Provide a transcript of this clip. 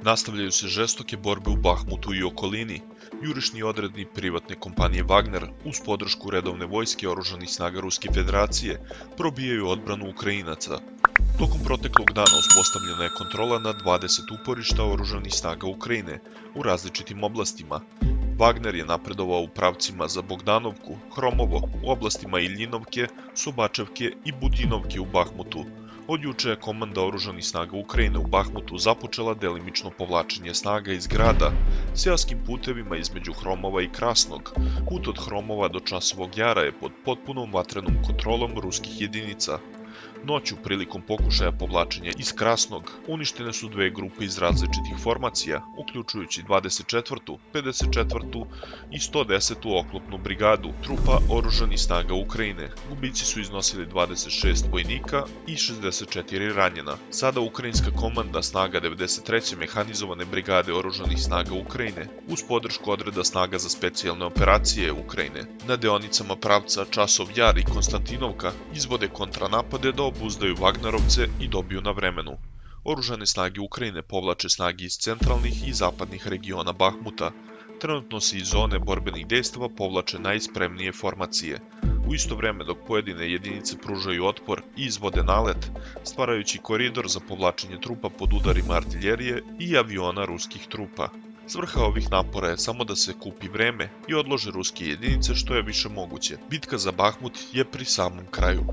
Nastavljaju se žestoke borbe u Bahmutu i okolini. Jurišni odredi privatne kompanije Wagner uz podršku redovne vojske oružanih snaga Ruske federacije probijaju odbranu Ukrajinaca. Tokom proteklog dana uspostavljena je kontrola nad 20 uporišta oružanih snaga Ukrajine u različitim oblastima. Wagner je napredovao u pravcima za Bogdanovku, Hromovo, u oblastima Iljinovke, Sobačevke i Budjinovke u Bahmutu. Od juče je komanda oružanih snaga Ukrajine u Bahmutu započela delimično povlačenje snaga iz grada seoskim putevima između Hromova i Krasnog. Put od Hromova do Časovog Jara je pod potpunom vatrenom kontrolom ruskih jedinica. Noću, prilikom pokušaja povlačenja iz Krasnog, uništene su dve grupe iz različitih formacija, uključujući 24., 54. i 110. oklopnu brigadu trupa oružanih snaga Ukrajine. Gubici su iznosili 26 vojnika i 64 ranjena. Sada ukrajinska komanda snaga 93. mehanizovane brigade oružanih snaga Ukrajine, uz podršku odreda snaga za specijalne operacije Ukrajine, na deonicama pravca Časov Jar i Konstantinovka izvode kontranapade da obuzdaju Wagnerovce i dobiju na vremenu. Oružane snage Ukrajine povlače snage iz centralnih i zapadnih regiona Bahmuta. Trenutno se iz zone borbenih dejstava povlače najspremnije formacije. U isto vreme dok pojedine jedinice pružaju otpor i izvode nalet, stvarajući koridor za povlačenje trupa pod udarima artiljerije i aviona ruskih trupa. Svrha ovih napora je samo da se kupi vreme i odlože ruske jedinice što je više moguće. Bitka za Bahmut je pri samom kraju.